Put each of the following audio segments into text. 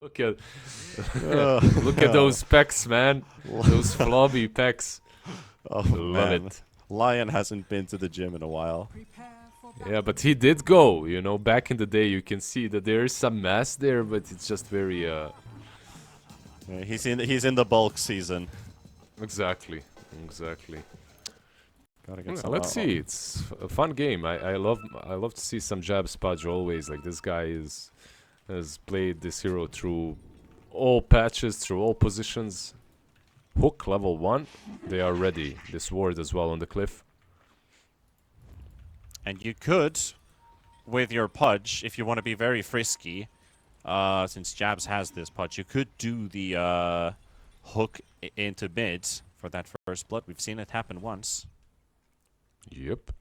Look at look at those pecs, man. Those flobby pecs. Oh, Love man. it. Lion hasn't been to the gym in a while. Yeah, but he did go. You know, back in the day, you can see that there is some mass there, but it's just very Yeah, he's in the bulk season. exactly. Gotta get Well, some. let's see. It's a fun game. I love to see some jab Spudge always. Like this guy has played this hero through all patches, through all positions. Hook level 1. They are ready. This ward as well on the cliff. And you could, with your Pudge, if you want to be very frisky, since Jabs has this Pudge, you could do the hook into mid for that first blood. We've seen it happen once. Yep.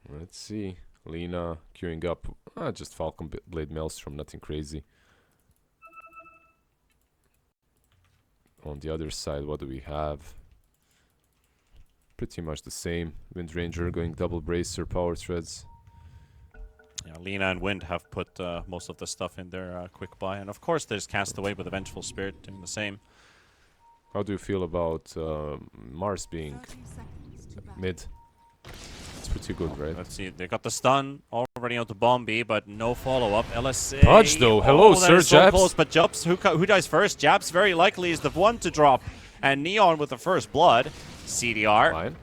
Let's see. Lina queuing up. Just Falcon Blade Maelstrom, nothing crazy. On the other side, what do we have? Pretty much the same. Wind Ranger going double bracer, power threads. Yeah, Lina and Wind have put most of the stuff in their quick buy. And of course, there's Castaway with the Vengeful Spirit doing the same. How do you feel about Mars being mid? It's pretty good, right? Let's see. They got the stun already onto Bombi, but no follow-up. LSA. Pudge, though. Hello, sir, so Jabs. close, but Jabs, who dies first? Jabs very likely is the one to drop. And Neon with the first blood. CDR. Fine.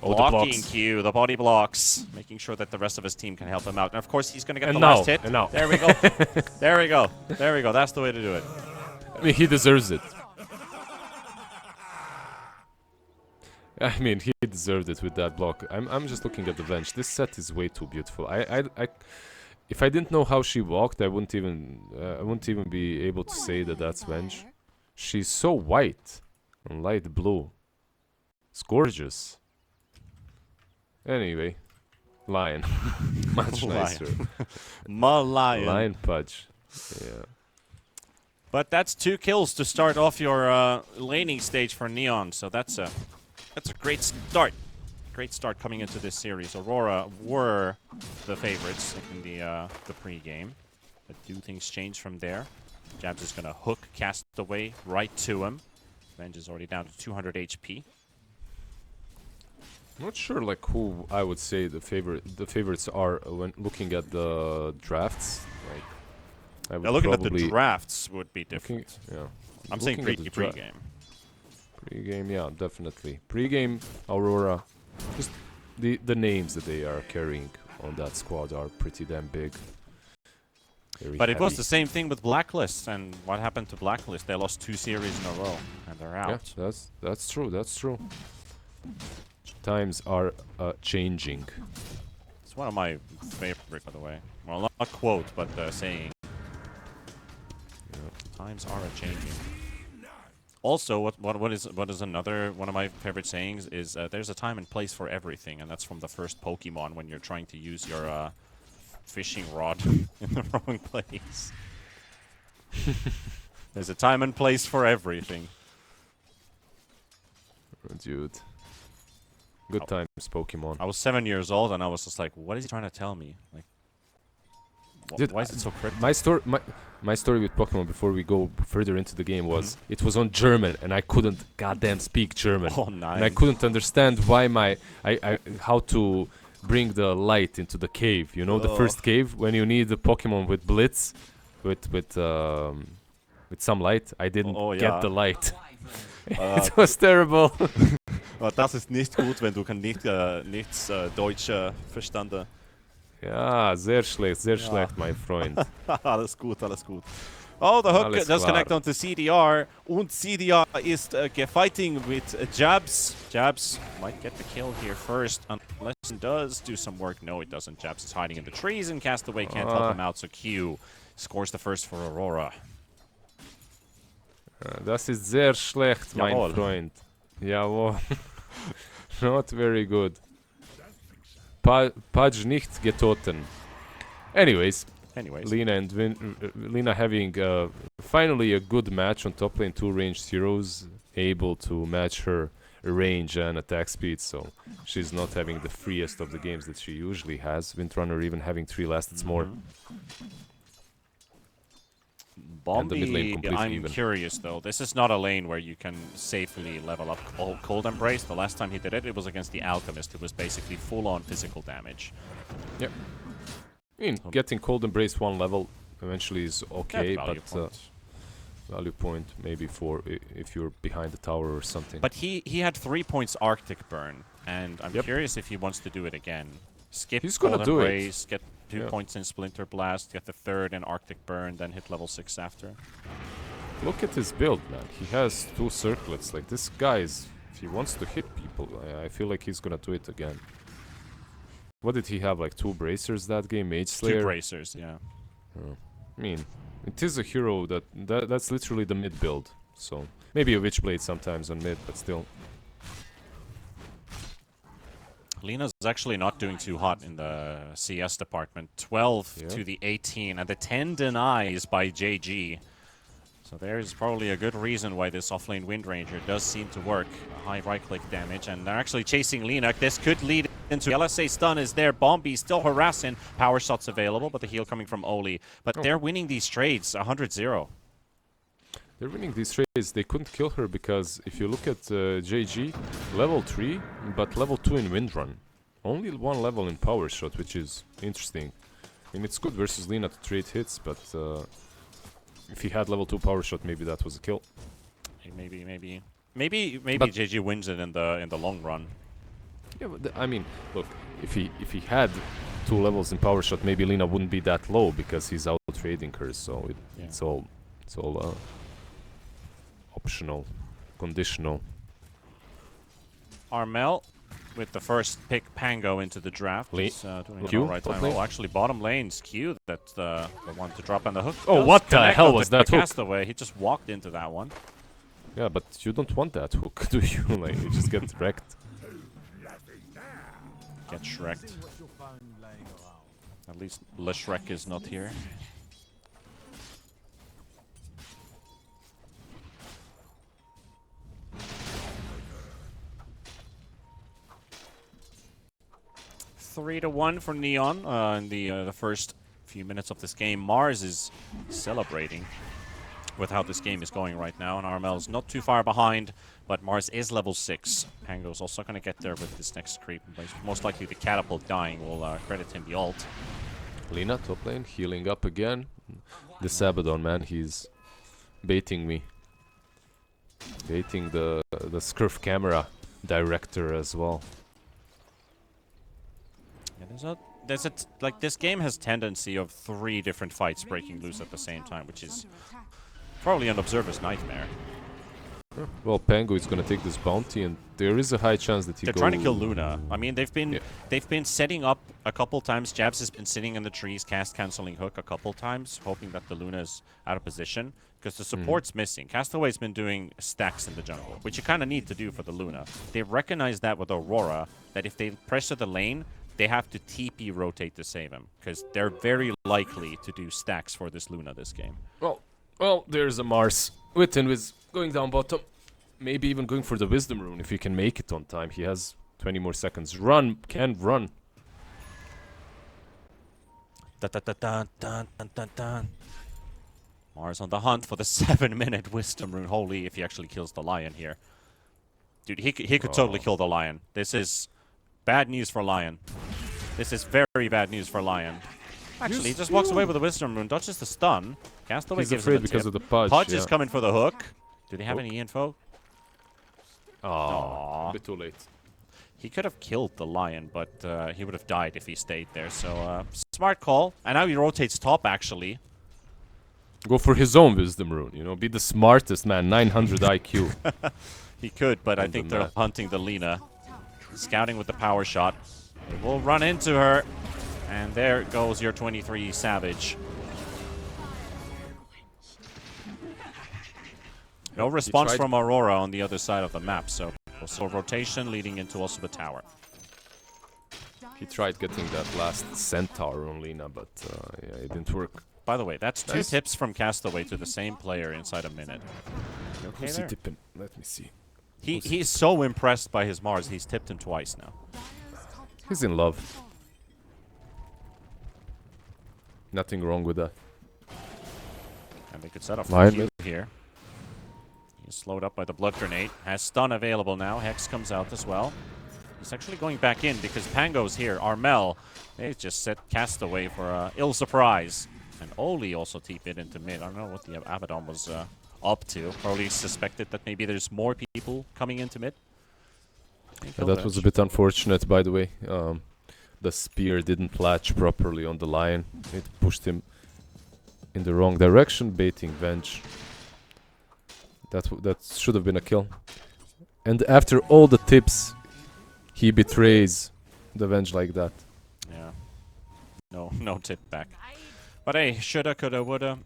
Oh, the Blocking blocks. Q, the body blocks, making sure that the rest of his team can help him out. And of course, he's going to get And the now, last hit. and now. There we go. There we go. There we go. That's the way to do it. I mean, he deserves it. I mean, he deserved it with that block. I'm just looking at the bench. This set is way too beautiful. If I didn't know how she walked, I wouldn't even be able to say that that's Venge. She's so white and light blue. It's gorgeous. Anyway, Lion, much nicer. Lion. Lion Pudge. Yeah. But that's 2 kills to start off your laning stage for Neon. So that's a great start. Great start coming into this series. Aurora were the favorites in the pre-game. But do things change from there? Jabs is gonna hook Castaway right to him. Venge is already down to 200 HP. Not sure like who I would say the favorites are when looking at the drafts. Like I would Looking at the probably drafts would be different. yeah. I'm saying looking at the pre-game. Pre-game, yeah, definitely. Pre-game, Aurora. Just the names that they are carrying on that squad are pretty damn big. Very But it was heavy. the same thing with Blacklist. And what happened to Blacklist? They lost 2 series in a row, and they're out. Yeah, that's true. That's true. Times are changing. It's one of my favorite, by the way. Well, not a quote, but saying. Yeah. Times are changing. Also, what is another one of my favorite sayings is there's a time and place for everything, and that's from the first Pokemon when you're trying to use your fishing rod in the wrong place. There's a time and place for everything. Dude. Good times, Pokemon. I was 7 years old, and I was just like, "What is he trying to tell me? Like, Dude, why is it so cryptic?" My story with Pokemon before we go further into the game was it was on German and I couldn't goddamn speak German. Oh, nice. And I couldn't understand why how to bring the light into the cave. You know, the first cave when you need the Pokemon with Blitz, with some light. I didn't get the light. It was terrible. Das ist nicht gut, wenn du nichts Deutsch verstanden. Ja, sehr schlecht, my friend. Alles gut, alles gut. Oh, the hook Alles does klar. connect onto CDR. Und CDR is fighting with Jabs. Jabs might get the kill here first, unless he does do some work. No, it doesn't. Jabs is hiding in the trees, and Castaway can't help him out, so Q scores the first for Aurora. Das ist sehr schlecht, mein Jawohl. Freund. Jawohl. Not very good. Pudge nicht getoten. Anyways, Lina and Lina having finally a good match on top lane, 2 ranged heroes, able to match her range and attack speed, so she's not having the freest of the games that she usually has. Windrunner even having 3 last, it's more. and the mid lane Bombi, completely I'm even. curious though. This is not a lane where you can safely level up Cold Embrace. The last time he did it, it was against the Alchemist, who was basically full-on physical damage. Yep. I mean, getting Cold Embrace 1 level eventually is okay, value but value point maybe for if you're behind the tower or something. But he had 3 points Arctic Burn, and I'm curious if he wants to do it again. Skip He's Cold gonna do it. Embrace, get 2 points in Splinter Blast, get the 3rd in Arctic Burn, then hit level 6 after. Look at his build, man. He has 2 circlets. Like, this guy is... If he wants to hit people, I feel like he's gonna do it again. What did he have? Like 2 bracers that game? Mage Slayer? 2 bracers, yeah. I mean, it is a hero that's literally the mid build. So, maybe a Witchblade sometimes on mid, but still. Lena's actually not doing too hot in the CS department. 12 to the 18, and the 10 denies by JG. So there's probably a good reason why this offlane Wind Ranger does seem to work. A high right-click damage, and they're actually chasing Lena. This could lead into LSA stun is there. Bombi still harassing. Power shots available, but the heal coming from Oli. But they're winning these trades 100-0. They're winning these trades. They couldn't kill her because if you look at JG, level 3, but level 2 in Wind Run. Only 1 level in Power Shot, which is interesting. I mean, it's good versus Lena to trade hits, but if he had level 2 Power Shot, maybe that was a kill. Maybe JG wins it in the long run. Yeah, but I mean, look, if he had 2 levels in Power Shot, maybe Lena wouldn't be that low because he's out trading her. So it's all optional, conditional. Armel with the first pick Pango into the draft. He's doing it all right time. Oh, actually, bottom lane's Q. That's the one to drop on the hook. Oh, what the hell was that hook? Castaway. He just walked into that one. Yeah, but you don't want that hook, do you? Like, you just get wrecked. Get Shrek'd. At least Le Shrek is not here. Three to 1 for Neon in the first few minutes of this game. Mars is celebrating with how this game is going right now, and Armel's not too far behind, but Mars is level 6. Pango's also going to get there with this next creep. Most likely the catapult dying will credit him the ult. Lena, top lane, healing up again. This Abaddon, man, he's baiting me. Baiting the Scurf camera director as well. Yeah, like this game has tendency of 3 different fights breaking loose at the same time, which is probably an observer's nightmare. Well, Pango is gonna take this bounty, and there is a high chance that They're trying to kill Luna. I mean, they've been setting up a couple times. Jabs has been sitting in the trees, cast canceling hook a couple times, hoping that the Luna is out of position because the support's missing. Castaway's been doing stacks in the jungle, which you kind of need to do for the Luna. They recognize that with Aurora, that if they pressure the lane, they have to TP rotate to save him because they're very likely to do stacks for this Luna this game. Well, there's a Mars. Witten is going down bottom. Maybe even going for the Wisdom Rune if he can make it on time. He has 20 more seconds. Run! Can run. Mars on the hunt for the 7-minute Wisdom Rune. Holy, if he actually kills the Lion here. Dude, he could totally kill the Lion. This is bad news for Lion. This is very bad news for Lion. Actually, he just walks away with a Wisdom Rune, dodges the stun. Castaway gives him a because tip. of the Pudge. Pudge is coming for the hook. Do they have any info? A bit too late. He could have killed the Lion, but he would have died if he stayed there. So, smart call. And now he rotates top, actually. Go for his own Wisdom Rune, you know, be the smartest man, 900 IQ. He could, but I think they're hunting the Lena. Scouting with the power shot. They will run into her. And there goes your 23 Savage. No response from Aurora on the other side of the map, so also rotation leading into also the tower. He tried getting that last Centaur on Lena, but yeah, it didn't work. By the way, that's 2 tips from Castaway to the same player inside a minute. Okay, Who's he tipping? Let me see. He's so impressed by his Mars, he's tipped him twice now. He's in love. Nothing wrong with that. And they could set up Lion Q here. He's slowed up by the blood grenade. Has stun available now. Hex comes out as well. He's actually going back in because Pango's here. Armel, they just set Castaway for a ill surprise. And Oli also TP'd into mid. I don't know what the Abaddon was up to. Probably suspected that maybe there's more people coming into mid. That was a bit unfortunate, by the way. The spear didn't latch properly on the lion. It pushed him in the wrong direction, baiting Venge. That should have been a kill. And after all the tips, he betrays the Venge like that. Yeah. No tip back. But hey, shoulda, coulda, woulda.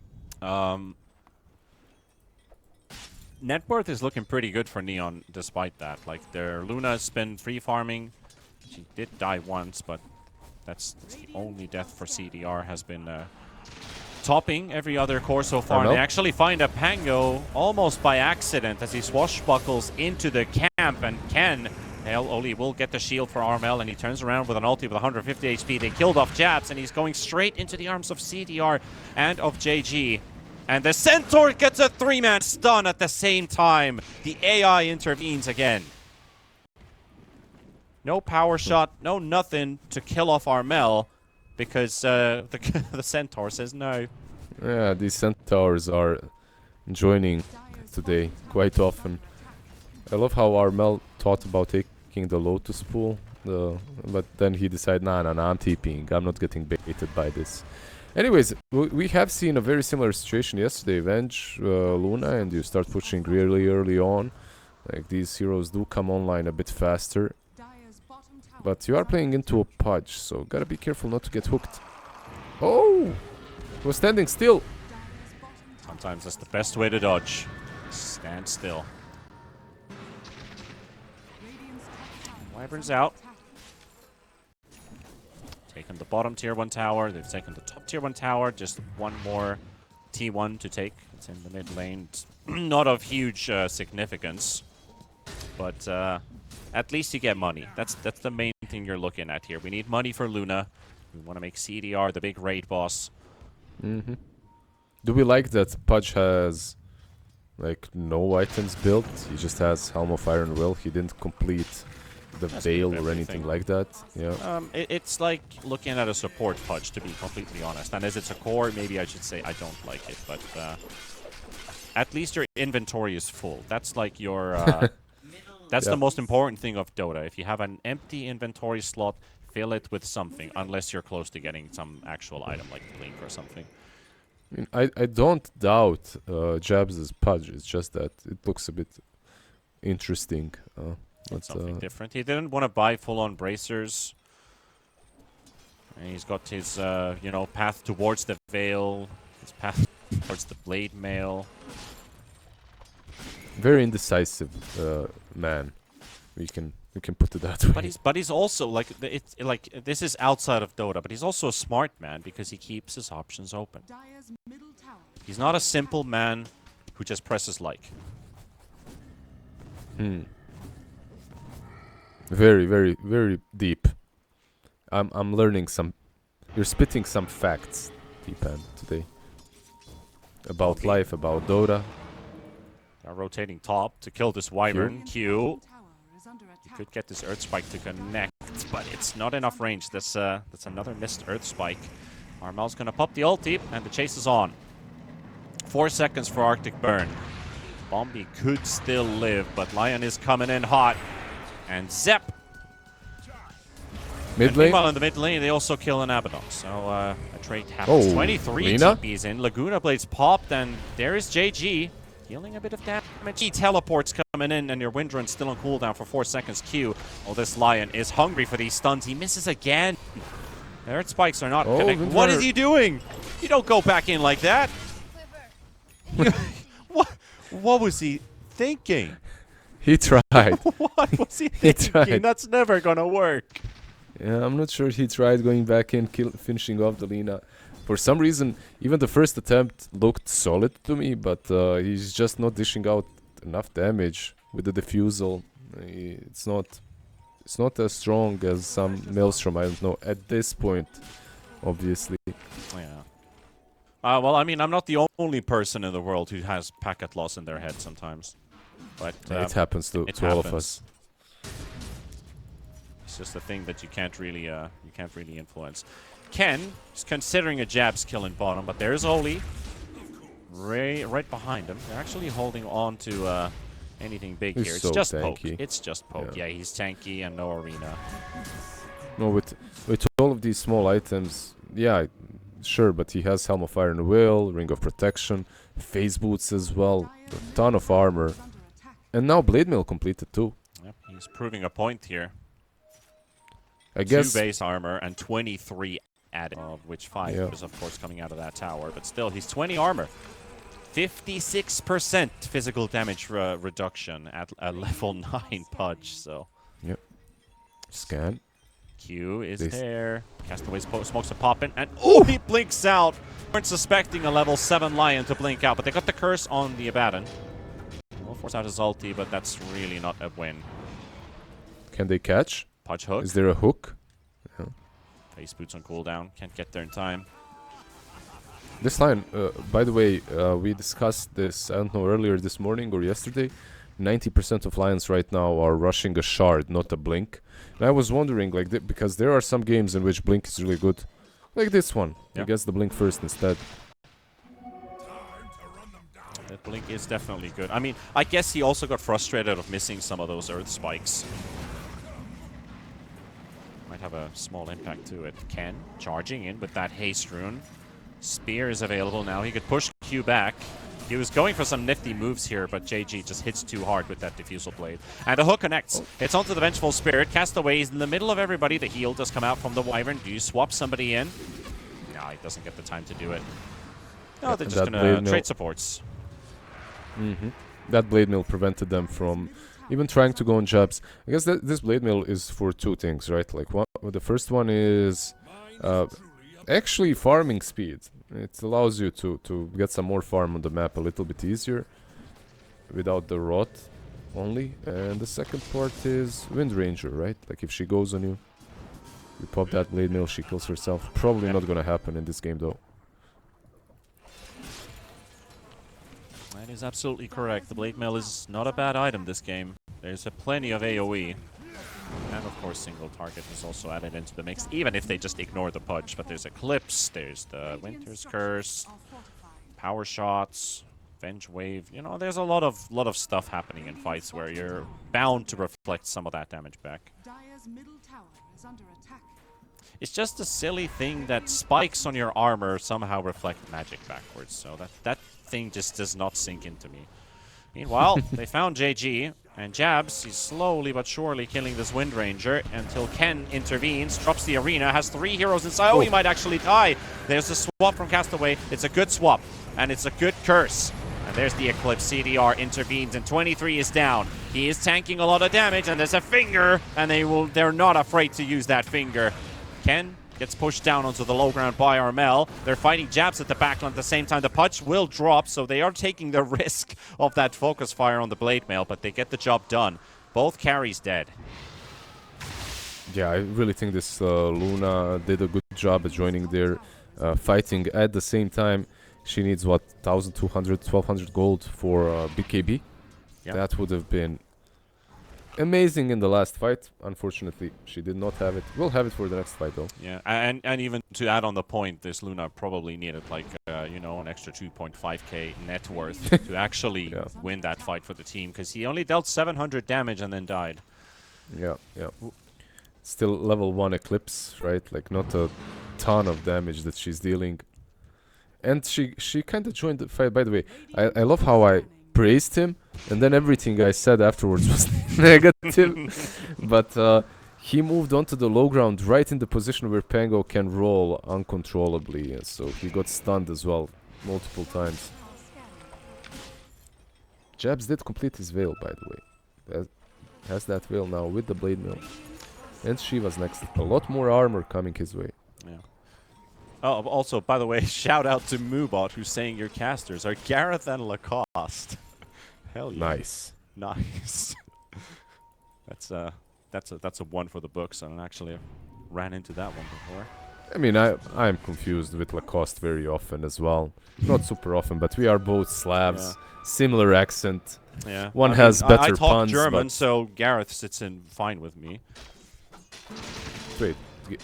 Net worth is looking pretty good for Neon despite that. Like, their Luna's been free farming. She did die once, but that's the only death for CDR has been topping every other core so far. And they actually find a Pango almost by accident as he swashbuckles into the camp. And Ken, Oli will get the shield for Armel, and he turns around with an ulti with 150 HP. They killed off Japs, and he's going straight into the arms of CDR and of JG. And the Centaur gets a 3-man stun at the same time. The AI intervenes again. No power shot, no nothing to kill off Armel because the Centaur says no. Yeah, these Centaurs are joining today quite often. I love how Armel thought about taking the Lotus pool, but then he decided, nah, I'm TPing. I'm not getting baited by this. Anyways, we have seen a very similar situation yesterday. Venge, Luna, and you start pushing really early on. Like, these heroes do come online a bit faster. But you are playing into a Pudge, so gotta be careful not to get hooked. Oh! He was standing still. Sometimes that's the best way to dodge. Stand still. Wyvern's out. Taken the bottom tier 1 tower. They've taken the top tier 1 tower. Just one more T1 to take. It's in the mid lane. It's not of huge significance, but at least you get money. That's the main thing you're looking at here. We need money for Luna. We want to make CDR the big raid boss. Mm-hmm. Do we like that Pudge has like no items built? He just has Helm of Iron Will. He didn't complete the Veil or anything like that. Yeah. It's like looking at a support Pudge, to be completely honest. And as it's a core, maybe I should say I don't like it. But at least your inventory is full. That's like your... that's the most important thing of Dota. If you have an empty inventory slot, fill it with something, unless you're close to getting some actual item like Blink or something. I mean, I don't doubt Jabs' Pudge. It's just that it looks a bit interesting. That's something different. He didn't want to buy full-on bracers. And he's got his, you know, path towards the Veil, his path towards the Blade Mail. Very indecisive man. We can put it that way. But he's also like this is outside of Dota, but he's also a smart man because he keeps his options open. He's not a simple man who just presses like. Very, very, very deep. I'm learning some. You're spitting some facts, Deepan, today. About life, about Dota. Rotating top to kill this Wyvern. Q. He could get this Earth Spike to connect, but it's not enough range. That's another missed Earth Spike. Armel's gonna pop the ulti, and the chase is on. 4 seconds for Arctic Burn. Bombi could still live, but Lion is coming in hot. And Zep. Mid lane. Meanwhile, in the mid lane, they also kill an Abaddon. So a trade happens. 23 Lina? TPs in. Laguna Blades popped, and there is JG. Dealing a bit of damage. He teleports coming in, and your Windrun's still on cooldown for 4 seconds. Q. Oh, this Lion is hungry for these stuns. He misses again. The Earth Spikes are not connected. What is he doing? You don't go back in like that. What was he thinking? He tried. What was he thinking? Tried. That's never gonna work. Yeah, I'm not sure he tried going back in, finishing off the Lina. For some reason, even the first attempt looked solid to me, but he's just not dishing out enough damage with the defusal. It's not as strong as some Maelstrom, I don't know, at this point, obviously. Yeah. Well, I mean, I'm not the only person in the world who has packet loss in their head sometimes. But It happens to it all of happens. us. It's just a thing that you can't really influence. Ken is considering a jab skill in bottom, but there's Oli right behind him. They're actually holding on to anything big He's here. It's so just tanky. poke. It's just poke. Yeah, he's tanky and no arena. No, with all of these small items, yeah, sure, but he has Helm of Iron Will, Ring of Protection, Phase Boots as well, a ton of armor. And now Blade Mail completed too. Yep, he's proving a point here. I guess 2 base armor and 23 added, of which 5 is of course coming out of that tower. But still, he's 20 armor. 56% physical damage reduction at a level 9 Pudge, so... Yep. Scan. Q is there. Castaway's smokes a poppin', and oh, he blinks out! Weren't suspecting a level 7 Lion to blink out, but they got the curse on the Abaddon. Will force out his ulti, but that's really not a win. Can they catch? Pudge hook. Is there a hook? Yeah. Face boots on cooldown. Can't get there in time. This line, by the way, we discussed this, I don't know, earlier this morning or yesterday. 90% of Lions right now are rushing a shard, not a blink. And I was wondering, like, because there are some games in which blink is really good. Like this one. Yeah. I guess the blink first instead. That blink is definitely good. I mean, I guess he also got frustrated of missing some of those earth spikes. Might have a small impact to it. Ken charging in with that haste rune. Spear is available now. He could push Q back. He was going for some nifty moves here, but JG just hits too hard with that Diffusal Blade. And the hook connects. It's onto the Vengeful Spirit. Castaway is in the middle of everybody. The heal does come out from the Wyvern. Do you swap somebody in? No, he doesn't get the time to do it. No, they're just going to trade supports. That Blade Mill prevented them from even trying to go on jabs. I guess that this Blade Mill is for two things, right? Like, the first one is actually farming speed. It allows you to get some more farm on the map a little bit easier without the rot only. And the second part is Wind Ranger, right? Like, if she goes on you, you pop that Blade Mill, she kills herself. Probably not gonna happen in this game though. That is absolutely correct. The Blade Mail is not a bad item this game. There's plenty of AoE. And of course, single target is also added into the mix, even if they just ignore the Pudge. But there's Eclipse, there's the Winter's Curse, Power Shots, Venge Wave. You know, there's a lot of stuff happening in fights where you're bound to reflect some of that damage back. It's just a silly thing that spikes on your armor somehow reflect magic backwards. So that thing just does not sink into me. Meanwhile, they found JG, and Jabs, he's slowly but surely killing this Wind Ranger until Ken intervenes, drops the arena, has 3 heroes inside. Oh, he might actually die. There's a swap from Castaway. It's a good swap, and it's a good curse. And there's the Eclipse. CDR intervenes, and 23 is down. He is tanking a lot of damage, and there's a finger, and they're not afraid to use that finger. Ken gets pushed down onto the low ground by Armel. They're fighting Jabs at the backline at the same time. The Pudge will drop, so they are taking the risk of that focus fire on the Blade Mail, but they get the job done. Both carries dead. Yeah, I really think this Luna did a good job at joining their fighting. At the same time, she needs, what, 1,200, 1,200 gold for BKB? Yep. That would have been amazing in the last fight. Unfortunately, she did not have it. We'll have it for the next fight, though. Yeah, and even to add on the point, this Luna probably needed, like, you know, an extra 2.5k net worth to actually win that fight for the team, because he only dealt 700 damage and then died. Yeah, yeah. Still level 1 Eclipse, right? Like, not a ton of damage that she's dealing. And she kind of joined the fight. By the way, I love how I praised him, and then everything I said afterwards was negative. But he moved onto the low ground right in the position where Pango can roll uncontrollably, and so he got stunned as well multiple times. Jabs did complete his veil, by the way. Has that veil now with the Blade Mill. And Shiva's next. A lot more armor coming his way. Yeah. Oh, also, by the way, shout out to Moobot, who's saying your casters are Gareth and Lacoste. Hell yeah. Nice. Nice. That's a one for the books, and actually I ran into that one before. I mean, I'm confused with Lacoste very often as well. Not super often, but we are both Slavs. Similar accent. Yeah. One I has mean, better I talk puns, German, but so Gareth sits in fine with me. wait,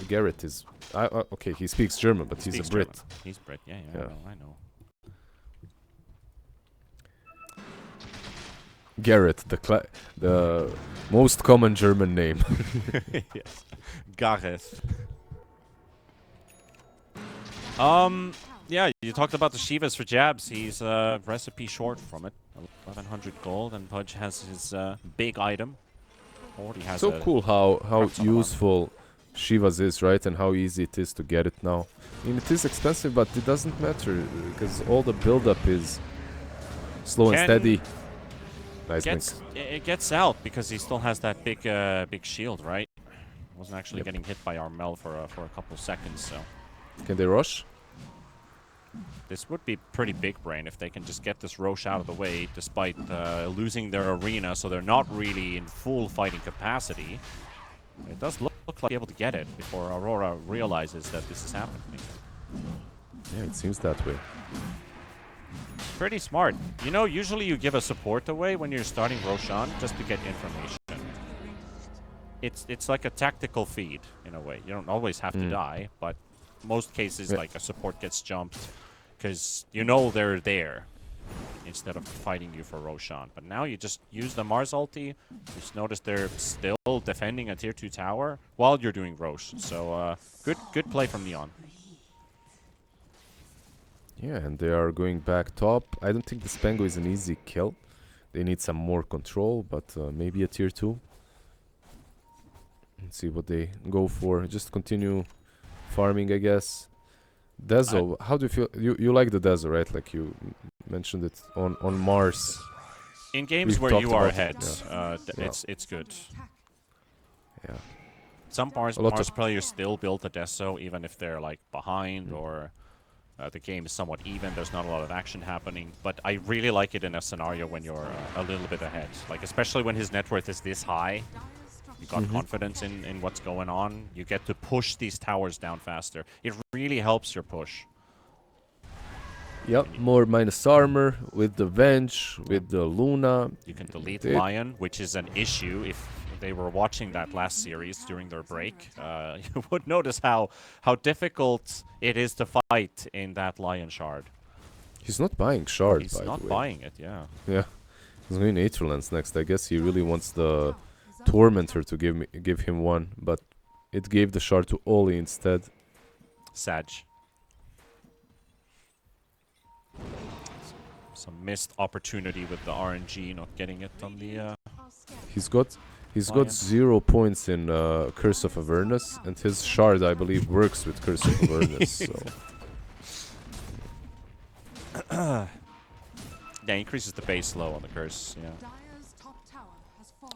Garrett is... okay, he speaks German, but he's a Brit. German. He's Brit, yeah. I know. Garrett, the most common German name. Yes. Gareth. Yeah, you talked about the Shivas for jabs. He's recipe short from it. 1100 gold, and Pudge has his big item. Already has So cool how Crux on the useful Shivas is, right? And how easy it is to get it now. I mean, it is expensive, but it doesn't matter because all the build-up is slow and steady. Nice link. It gets out because he still has that big shield, right? Wasn't actually getting hit by Armel for a couple seconds, so. Can they rush? This would be pretty big brain if they can just get this Roche out of the way despite losing their arena, so they're not really in full fighting capacity. It does look like able to get it before Aurora realizes that this is happening. Yeah, it seems that way. Pretty smart. You know, usually you give a support away when you're starting Roshan just to get information. It's like a tactical feed in a way. You don't always have to die, but most cases like a support gets jumped because you know they're there instead of fighting you for Roshan. But now you just use the Mars ulti. Just notice they're still defending a tier 2 tower while you're doing Rosh. So good play from Neon. Yeah, and they are going back top. I don't think the Spango is an easy kill. They need some more control, but maybe a tier 2. Let's see what they go for. Just continue farming, I guess. Dezo, how do you feel? You like the Dezo, right? Like you mentioned it on Mars. In games where you are ahead, it's good. Yeah. Some Mars players still build the Dezo even if they're like behind or the game is somewhat even. There's not a lot of action happening, but I really like it in a scenario when you're a little bit ahead. Like especially when his net worth is this high. You got confidence in what's going on. You get to push these towers down faster. It really helps your push. Yep, more minus armor with the Venge, with the Luna. You can delete Lion, which is an issue. If they were watching that last series during their break, you would notice how difficult it is to fight in that Lion shard. He's not buying shard, He's by the way. not buying it, yeah. Yeah. He's going Aetherlands next. I guess he really wants the Tormentor to give him one, but it gave the shard to Oli instead. Sag. Some missed opportunity with the RNG, not getting it on the. He's got 0 points in Curse of Avernus, and his shard, I believe, works with Curse of Avernus. So. Yeah, increases the base low on the curse. Yeah.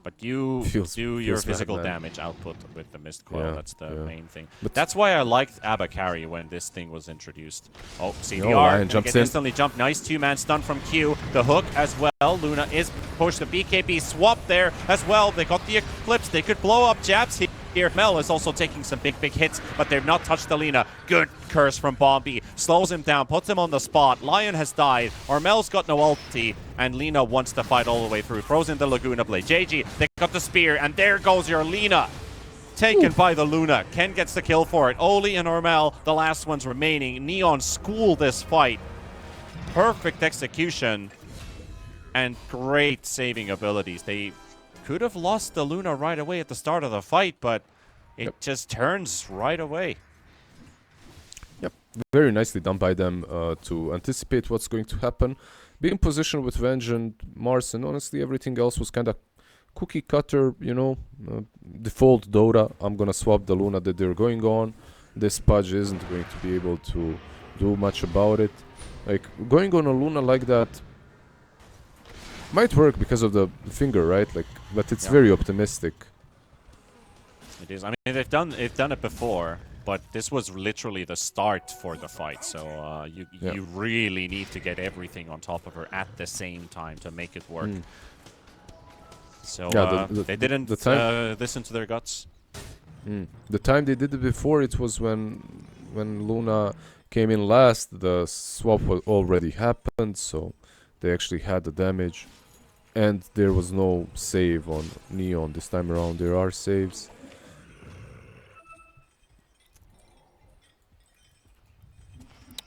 But you do your physical damage output with the Mist Coil. That's the main thing. But that's why I liked Abba carry when this thing was introduced. Oh, CDR jumps in. Instantly jump. Nice 2-man stun from Q. The hook as well. Luna is pushed. The BKB swap there as well. They got the Eclipse. They could blow up Jabs here. Mel is also taking some big hits, but they've not touched Alina. Good curse from Bombi. Slows him down, puts him on the spot. Lion has died. Armel's got no ulti, and Lina wants to fight all the way through. Throws in the Laguna Blade. JG, they got the spear, and there goes your Lina. Taken by the Luna. Ken gets the kill for it. Oli and Armel, the last ones remaining. Neon school this fight. Perfect execution and great saving abilities. They could have lost the Luna right away at the start of the fight, but it just turns right away. Yep, very nicely done by them to anticipate what's going to happen. Be in position with Venge and Mars, and honestly everything else was kind of cookie cutter, you know, default Dota. I'm gonna swap the Luna that they're going on. This Pudge isn't going to be able to do much about it. Like, going on a Luna like that might work because of the finger, right? Like, but it's very optimistic. It is. I mean, they've done it before, but this was literally the start for the fight. So you really need to get everything on top of her at the same time to make it work. So they didn't listen to their guts. The time they did it before, it was when when Luna came in last, the swap already happened, so they actually had the damage. And there was no save on Neon this time around. There are saves.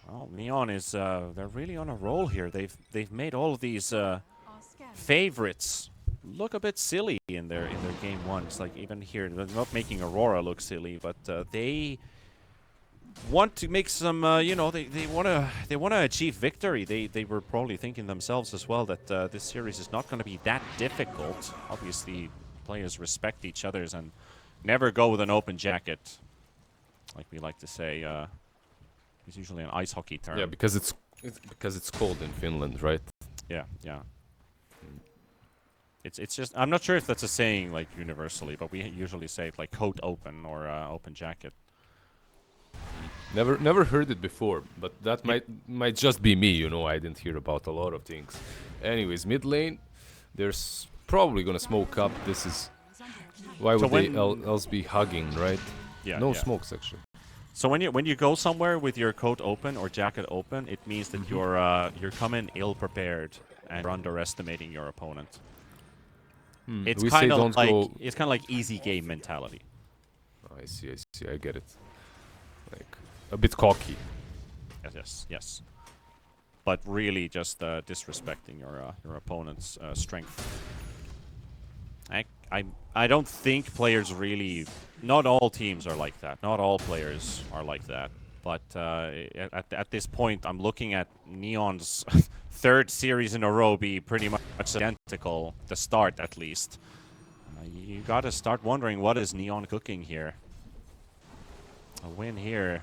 Well, Neon is they're really on a roll here. They've made all of these favorites look a bit silly in their game ones. Like even here, they're not making Aurora look silly, but they want to make some. You know, they wanna achieve victory. They were probably thinking themselves as well that this series is not going to be that difficult. Obviously, players respect each other's and never go with an open jacket, like we like to say. It's usually an ice hockey term. Yeah, because it's cold in Finland, right? Yeah. It's just I'm not sure if that's a saying like universally, but we usually say it like coat open or open jacket. Never heard it before, but that might just be me, you know. I didn't hear about a lot of things. Anyways, mid lane, there's probably gonna smoke up. This is why would they else be hugging, right? Yeah. No smokes actually. So when you go somewhere with your coat open or jacket open, it means that you're coming ill prepared and you're underestimating your opponent. It's kind of like easy game mentality. I see. I get it. Like a bit cocky. Yes. But really just disrespecting your opponent's strength. I don't think players really. Not all teams are like that. Not all players are like that. But at this point, I'm looking at Neon's third series in a row be pretty much identical. The start, at least. You got to start wondering what is Neon cooking here. A win here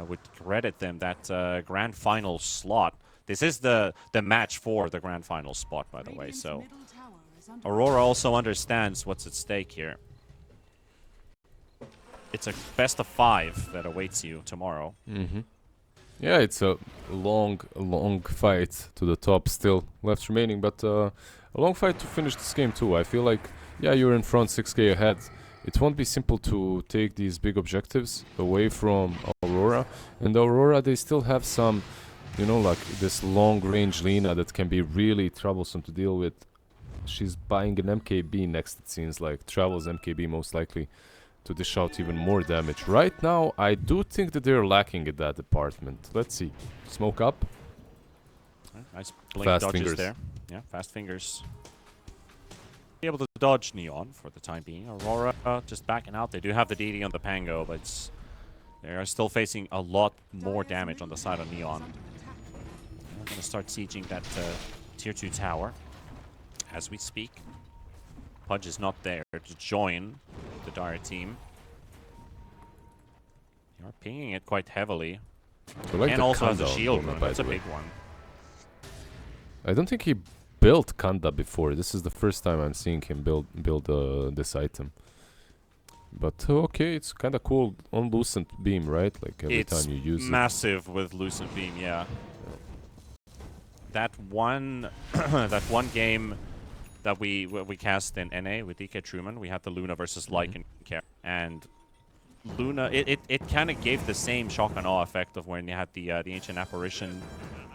would credit them that grand final slot. This is the match for the grand final spot, by the way. So Aurora also understands what's at stake here. It's a best of 5 that awaits you tomorrow. Yeah, it's a long fight to the top still left remaining, but a long fight to finish this game too. I feel like, yeah, you're in front 6k ahead. It won't be simple to take these big objectives away from Aurora. And Aurora, they still have some, you know, like this long-range Lina that can be really troublesome to deal with. She's buying an MKB next, it seems like. Travels MKB most likely to dish out even more damage. Right now, I do think that they're lacking in that department. Let's see. Smoke up. Nice blink Fast dodges fingers. there. Yeah, fast fingers. Be able to dodge Neon for the time being. Aurora just backing out. They do have the DD on the Pango, but they are still facing a lot more damage on the side of Neon. They're going to start sieging that tier 2 tower as we speak. Pudge is not there to join the Dire team. They are pinging it quite heavily. Like and also has a shield rune, rune. That's a big one. I don't think he built Kanda before. This is the first time I'm seeing him build this item. But okay, it's kind of cool on Lucent Beam, right? Like every time you use it. It's massive with Lucent Beam, yeah. That one game that we cast in NA with DK Truman, we had the Luna versus Lycan care, and Luna it kind of gave the same shock and awe effect of when you had the Ancient Apparition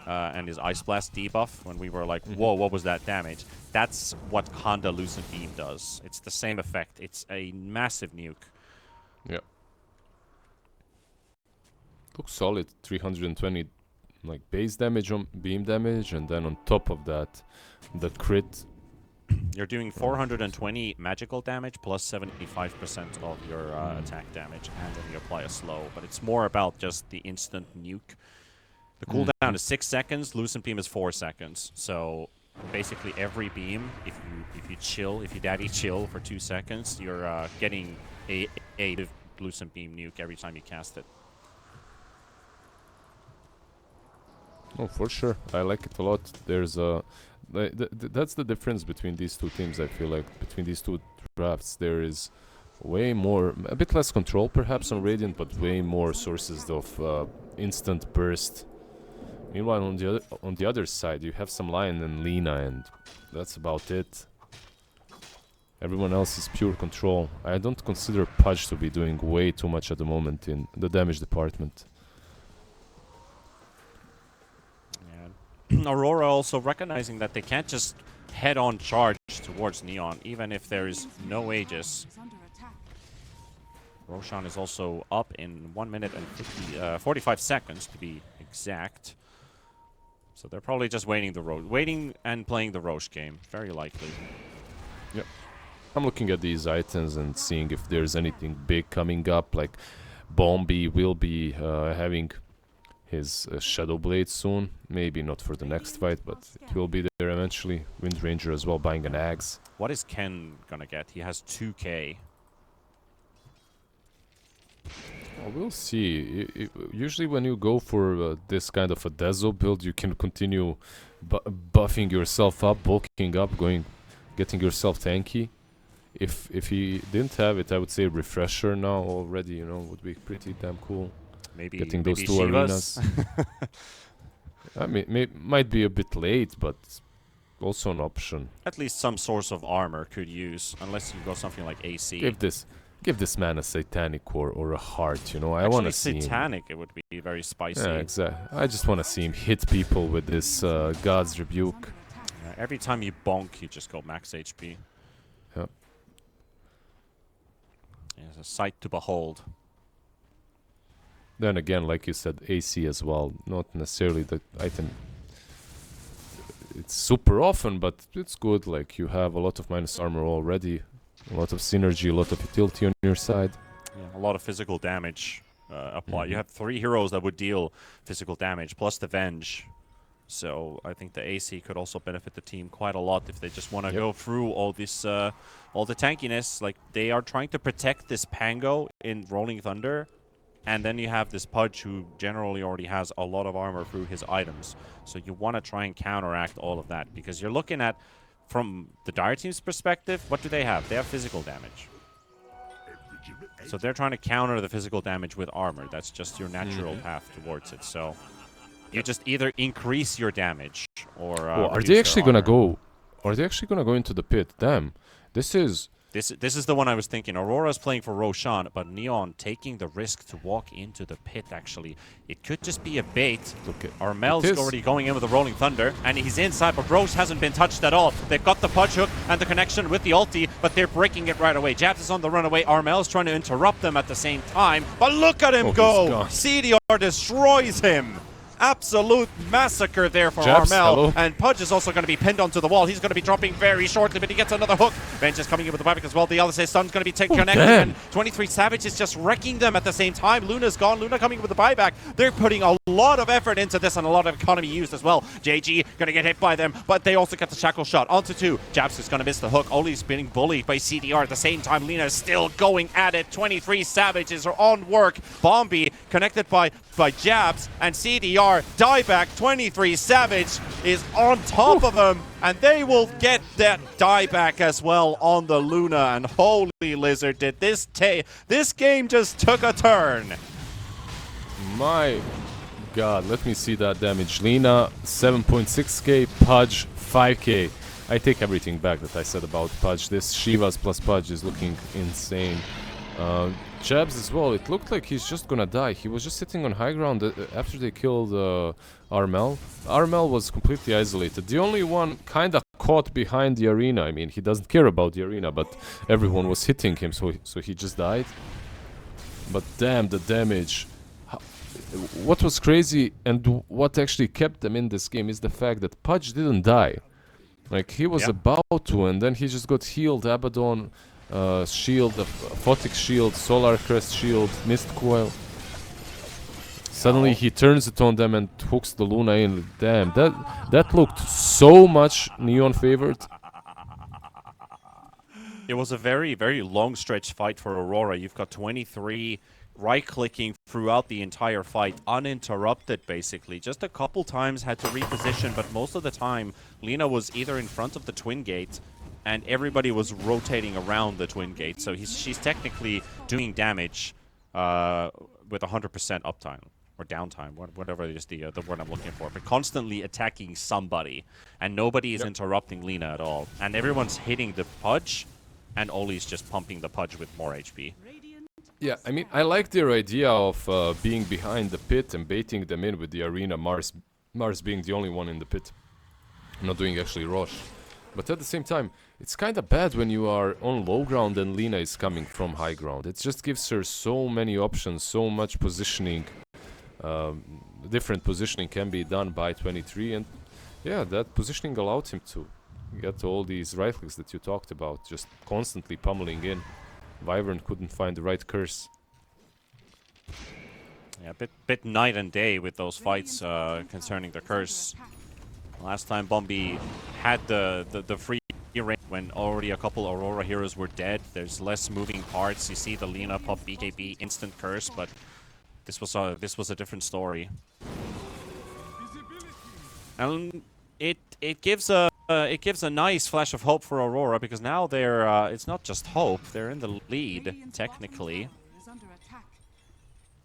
and his Ice Blast debuff, when we were like, whoa, what was that damage? That's what Kanda Lucent Beam does. It's the same effect. It's a massive nuke. Yeah. Looks solid. 320 like base damage on beam damage, and then on top of that, the crit. You're doing 420 magical damage plus 75% of your attack damage, and then you apply a slow. But it's more about just the instant nuke. The cooldown is 6 seconds. Lucent Beam is 4 seconds. So basically every beam, if you daddy chill for 2 seconds, you're getting a Lucent Beam nuke every time you cast it. Oh, for sure. I like it a lot. There's that's the difference between these two teams. I feel like between these two drafts, there is way more, a bit less control perhaps on Radiant, but way more sources of instant burst. Meanwhile, on the other side, you have some Lion and Lina, and that's about it. Everyone else is pure control. I don't consider Pudge to be doing way too much at the moment in the damage department. Yeah. Aurora also recognizing that they can't just head-on charge towards Neon, even if there is no Aegis. Roshan is also up in 1 minute and 45 seconds to be exact. So they're probably just waiting and playing the Roche game, very likely. Yep. I'm looking at these items and seeing if there's anything big coming up, like Bombi will be having his Shadow Blade soon. Maybe not for the next fight, but it will be there eventually. Wind Ranger as well, buying an Axe. What is Ken gonna get? He has 2k. Well, we'll see. Usually when you go for this kind of a Dezo build, you can continue buffing yourself up, bulking up, getting yourself tanky. If he didn't have it, I would say Refresher now already, would be pretty damn cool. Maybe getting those two Shivas. arenas. I mean, might be a bit late, but also an option. At least some source of armor could use, unless you go something like AC. Give this man a Satanic core or a heart, I want to see Satanic, it would be very spicy. Yeah, exactly. I just want to see him hit people with this God's Rebuke. Every time you bonk, you just go max HP. Yep. It's a sight to behold. Then again, like you said, AC as well. Not necessarily the item. It's super often, but it's good. Like, you have a lot of minus armor already. A lot of synergy, a lot of utility on your side. Yeah, a lot of physical damage apply. You have 3 heroes that would deal physical damage, plus the Venge. So I think the AC could also benefit the team quite a lot if they just want to go through all this, all the tankiness. Like, they are trying to protect this Pango in Rolling Thunder. And then you have this Pudge who generally already has a lot of armor through his items. So you want to try and counteract all of that. Because you're looking at, from the Dire team's perspective, what do they have? They have physical damage. So they're trying to counter the physical damage with armor. That's just your natural path towards it. So you just either increase your damage or are they actually gonna go? Are they actually gonna go into the pit? Damn, this is the one I was thinking. Aurora's playing for Roshan, but Neon taking the risk to walk into the pit. Actually, it could just be a bait. Okay. Armel's already going in with the Rolling Thunder, and he's inside, but Roche hasn't been touched at all. They've got the Pudge hook and the connection with the ulti, but they're breaking it right away. Jabs is on the runaway. Armel's trying to interrupt them at the same time, but look at him go! CDR destroys him. Absolute massacre there for Jabs, Armel. hello. And Pudge is also going to be pinned onto the wall. He's going to be dropping very shortly, but he gets another hook. Venge is coming in with the buyback as well. The LSA stun's going to be connected. And 23 Savage is just wrecking them at the same time. Luna's gone. Luna coming in with the buyback. They're putting a lot of effort into this and a lot of economy used as well. JG going to get hit by them, but they also get the shackle shot. Onto 2. Jabs is going to miss the hook. Oli's being bullied by CDR at the same time. Lena is still going at it. 23 Savages are on work. Bombi connected by Jabs and CDR. Dieback, 23 Savage is on top of him, and they will get that dieback as well on the Luna. And holy lizard, did this game just took a turn. My god, let me see that damage. Lina, 7.6k, Pudge, 5k. I take everything back that I said about Pudge. This Shivas plus Pudge is looking insane. Jabs as well, it looked like he's just gonna die. He was just sitting on high ground after they killed Armel. Armel was completely isolated. The only one kinda caught behind the arena. I mean, he doesn't care about the arena, but everyone was hitting him, so he just died. But damn, the damage. What was crazy and what actually kept them in this game is the fact that Pudge didn't die. Like, he was about to, and then he just got healed. Abaddon shield, Photic shield, Solar Crest shield, Mist Coil. Suddenly he turns it on them and hooks the Luna in. Damn, that looked so much Neon favored. It was a very, very long stretch fight for Aurora. You've got 23 right-clicking throughout the entire fight, uninterrupted basically. Just a couple times had to reposition, but most of the time Lina was either in front of the Twin Gate and everybody was rotating around the Twin Gate. So she's technically doing damage with 100% uptime or downtime, whatever is the word I'm looking for, but constantly attacking somebody, and nobody is interrupting Lina at all. And everyone's hitting the Pudge and Oli's just pumping the Pudge with more HP. Yeah, I mean, I like their idea of being behind the pit and baiting them in with the arena, Mars being the only one in the pit, not doing actually Rosh. But at the same time, it's kind of bad when you are on low ground and Lina is coming from high ground. It just gives her so many options, so much positioning. Different positioning can be done by 23, and yeah, that positioning allowed him to get all these right clicks that you talked about, just constantly pummeling in. Wyvern couldn't find the right curse. Yeah, bit night and day with those fights concerning the curse. Last time Bombi had the free range when already a couple Aurora heroes were dead. There's less moving parts. You see the Lina pop BKB instant curse, but this was a different story. And it gives a nice flash of hope for Aurora, because now they're it's not just hope, they're in the lead technically.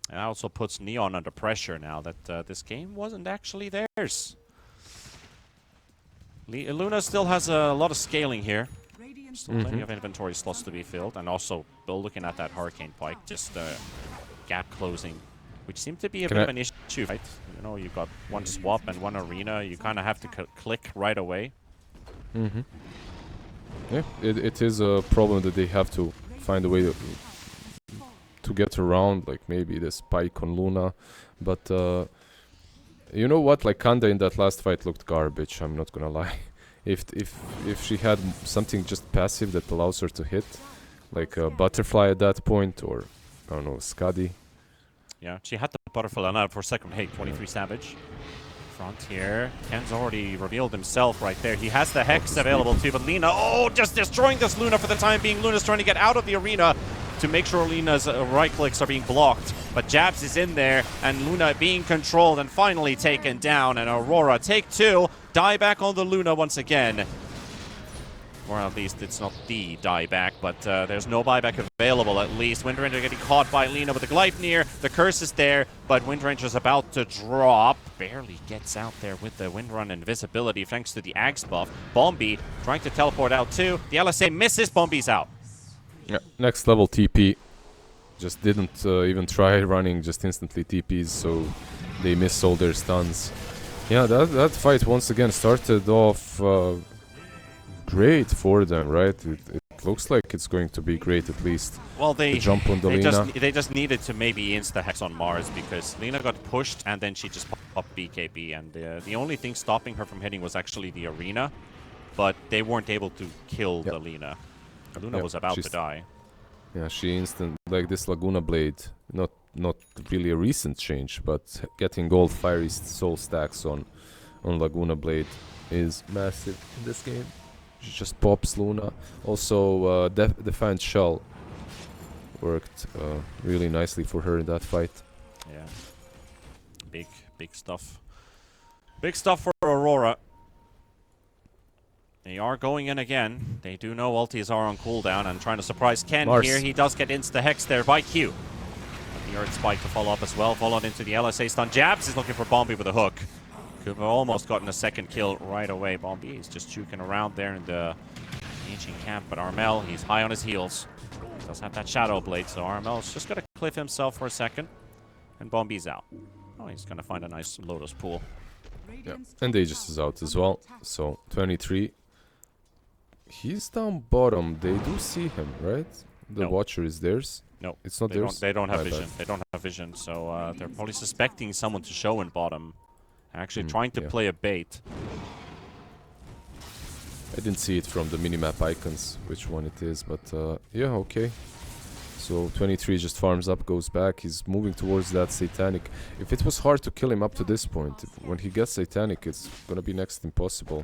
And that also puts Neon under pressure now that this game wasn't actually theirs. Luna still has a lot of scaling here. Still plenty of inventory slots to be filled, and also looking at that Hurricane Pike, just gap closing, which seemed to be a bit of an issue, right? You know, you've got one swap and one arena, you kind of have to click right away. Yeah, it is a problem that they have to find a way to get around, like maybe the spike on Luna, but you know what, like Kanda in that last fight looked garbage, I'm not gonna lie. If she had something just passive that allows her to hit, like a butterfly at that point, or I don't know, Skadi. Yeah, she had the butterfly and out for a second. Hey, 23 Savage. Front here. Ken's already revealed himself right there. He has the Hex available too, but Lina, oh, just destroying this Luna for the time being. Luna's trying to get out of the arena to make sure Luna's right clicks are being blocked. But Jabs is in there, and Luna being controlled and finally taken down. And Aurora take two. Dieback on the Luna once again. Or at least it's not the dieback, but there's no buyback available at least. Wind Ranger getting caught by Lina with the Gleipnir. The curse is there, but Wind Ranger's about to drop. Barely gets out there with the Windrun invisibility thanks to the Axe buff. Bombi trying to teleport out too. The LSA misses, Bombi's out. Yeah, next level TP. Just didn't even try running, just instantly TPs, so they miss all their stuns. Yeah, that fight once again started off great for them, right? It looks like it's going to be great, at least. Well, they jump on the Lina. They just needed to maybe insta Hex on Mars, because Lina got pushed and then she just popped BKB, and the only thing stopping her from hitting was actually the arena, but they weren't able to kill the Lina. Luna was about to die. Yeah, she instant, like this Laguna Blade, not really a recent change, but getting gold fiery soul stacks on Laguna Blade is massive in this game. She just pops Luna. Also, Defiant Shell worked really nicely for her in that fight. Yeah, big stuff. Big stuff for Aurora. They are going in again. They do know ultis are on cooldown and trying to surprise Ken here. He does get insta-hex there by Q. But the Earth Spike to follow up as well. Followed into the LSA stun. Jabs is looking for Bombi with a hook. Could have almost gotten a second kill right away. Bombi is just juking around there in the ancient camp. But Armel, he's high on his heels. He does have that Shadow Blade, so Armel's just going to cliff himself for a second. And Bombi's out. Oh, he's going to find a nice Lotus pool. Yeah, and Aegis is out as well. So, 23. He's down bottom. They do see him, right? The Watcher is theirs. No, it's not theirs. They don't have vision. They don't have vision, so they're probably suspecting someone to show in bottom. Actually trying to play a bait. I didn't see it from the minimap icons, which one it is, but yeah, okay. So 23 just farms up, goes back. He's moving towards that Satanic. If it was hard to kill him up to this point, when he gets Satanic, it's gonna be next impossible.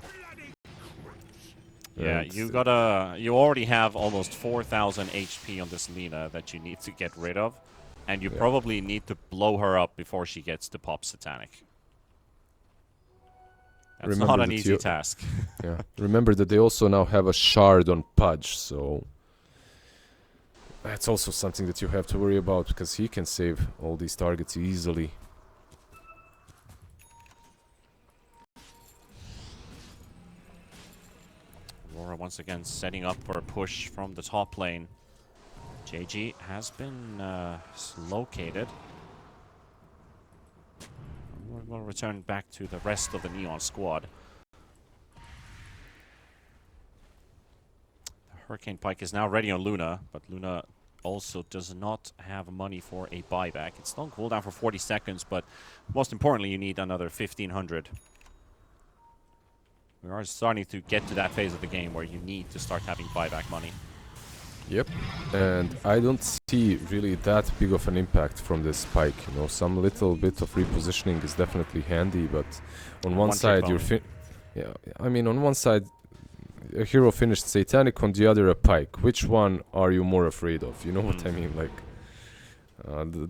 Yeah, you already have almost 4,000 HP on this Lina that you need to get rid of, and you probably need to blow her up before she gets to pop Satanic. That's not an easy task. Yeah. Remember that they also now have a shard on Pudge, so that's also something that you have to worry about, because he can save all these targets easily. Aurora once again setting up for a push from the top lane. JG has been located. We'll return back to the rest of the Neon squad. The Hurricane Pike is now ready on Luna, but Luna also does not have money for a buyback. It's still on cooldown for 40 seconds, but most importantly, you need another 1,500. We are starting to get to that phase of the game where you need to start having buyback money. Yep, and I don't see really that big of an impact from this spike. You know, some little bit of repositioning is definitely handy, but on one side on one side a hero finished Satanic, on the other a Pike. Which one are you more afraid of? You know what I mean? Like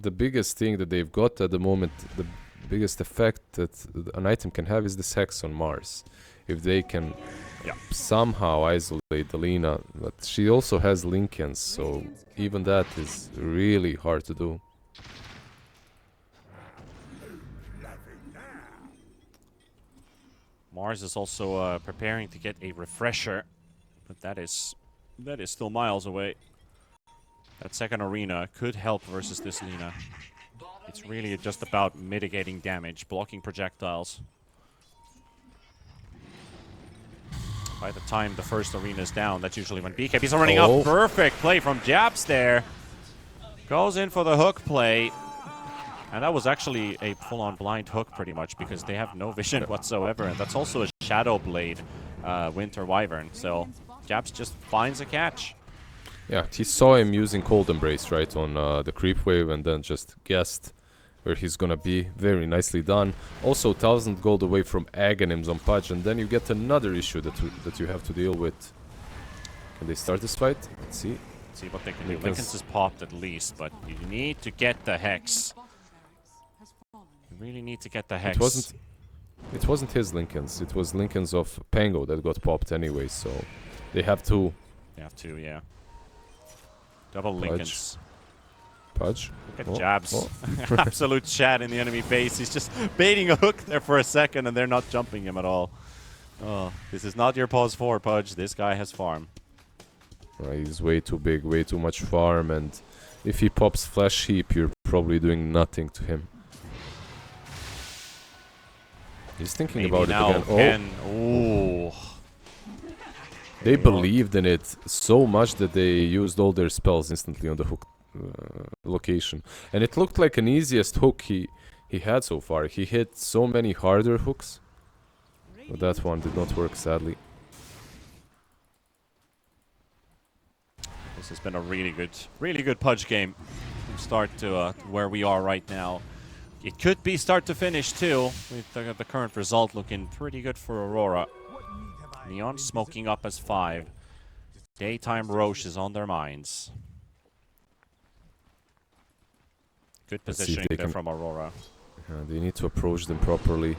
the biggest thing that they've got at the moment, the biggest effect that an item can have is this Hex on Mars. If they can somehow isolate the Lina, but she also has Lincolns, so even that is really hard to do. Mars is also preparing to get a refresher, but that is still miles away. That second arena could help versus this Lina. It's really just about mitigating damage, blocking projectiles. By the time the first arena is down, that's usually when BKBs are running up. Perfect play from Jabs there. Goes in for the hook play. And that was actually a full-on blind hook pretty much because they have no vision whatsoever. And that's also a Shadow Blade Winter Wyvern. So Jabs just finds a catch. Yeah, he saw him using Cold Embrace, right, on the creep wave and then just guessed where he's gonna be. Very nicely done. Also 1,000 gold away from Aghanims on Pudge, and then you get another issue that you have to deal with. Can they start this fight? Let's see. Let's see what they can do. Lincoln's is popped at least, but you need to get the Hex. You really need to get the Hex. It wasn't his Lincolns. It was Lincolns of Pango that got popped anyway, so they have to. They have to, yeah. Double Lincolns. Pudge. Look at Jabs. Absolute chat in the enemy base. He's just baiting a hook there for a second, and they're not jumping him at all. Oh, this is not your pause 4, Pudge. This guy has farm. He's way too big, way too much farm, and if he pops Flash Heap, you're probably doing nothing to him. He's thinking about it again. Oh. They believed in it so much that they used all their spells instantly on the hook location, and it looked like an easiest hook he had so far. He hit so many harder hooks, but that one did not work, sadly. This has been a really good Pudge game from start to where we are right now. It could be start to finish too, with the current result looking pretty good for Aurora. Neon smoking up as 5. Daytime Roche is on their minds. Good positioning there from Aurora. They need to approach them properly.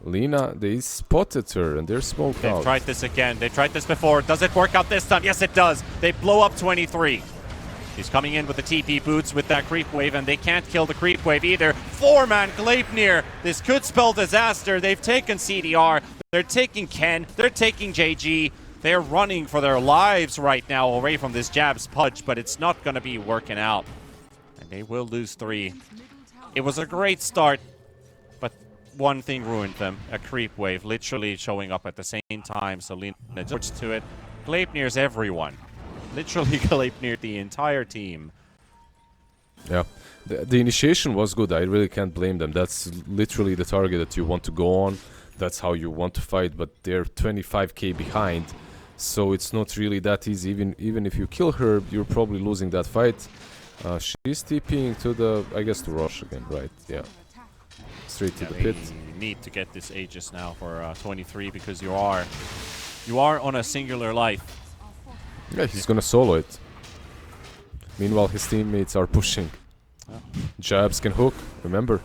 Lina, they spotted her and they're smoked out. They've tried this again. They've tried this before. Does it work out this time? Yes, it does. They blow up 23. He's coming in with the TP boots with that creep wave, and they can't kill the creep wave either. 4-man Gleipnir. This could spell disaster. They've taken CDR. They're taking Ken. They're taking JG. They're running for their lives right now away from this Jabs Pudge, but it's not going to be working out. And they will lose 3. It was a great start, but one thing ruined them. A creep wave literally showing up at the same time. So Lina jumps to it. Gleipnir's everyone. Literally Gleipnir the entire team. Yeah, the initiation was good. I really can't blame them. That's literally the target that you want to go on. That's how you want to fight, but they're 25k behind. So it's not really that easy. Even if you kill her, you're probably losing that fight. She's TPing to the, I guess, to Roche again, right? Yeah. Straight to the pit. You need to get this Aegis now for 23 because you are on a singular life. Yeah, he's gonna solo it. Meanwhile, his teammates are pushing. Jabs can hook, remember?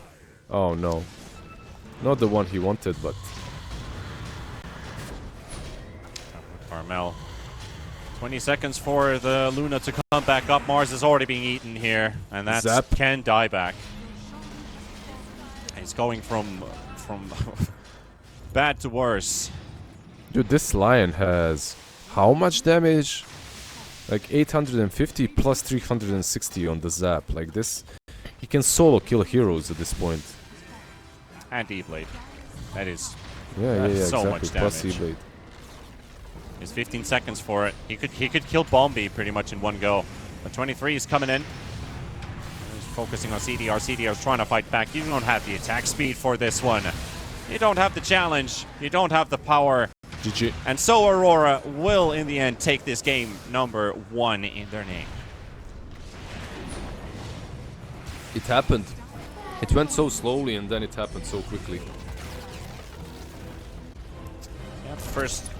Oh no. Not the one he wanted, but... Carmel. 20 seconds for the Luna to come back up. Mars is already being eaten here, and that can die back. He's going from bad to worse. Dude, this Lion has how much damage? Like 850 plus 360 on the zap. Like this, he can solo kill heroes at this point. And E-Blade. That is Yeah, so exactly. much Plus damage. E-Blade. There's 15 seconds for it. He could kill Bombi pretty much in one go. But 23 is coming in. He's focusing on CDR. CDR's trying to fight back. You don't have the attack speed for this one. You don't have the challenge. You don't have the power. GG. And so Aurora will, in the end, take this game number 1 in their name. It happened. It went so slowly and then it happened so quickly. Yeah, first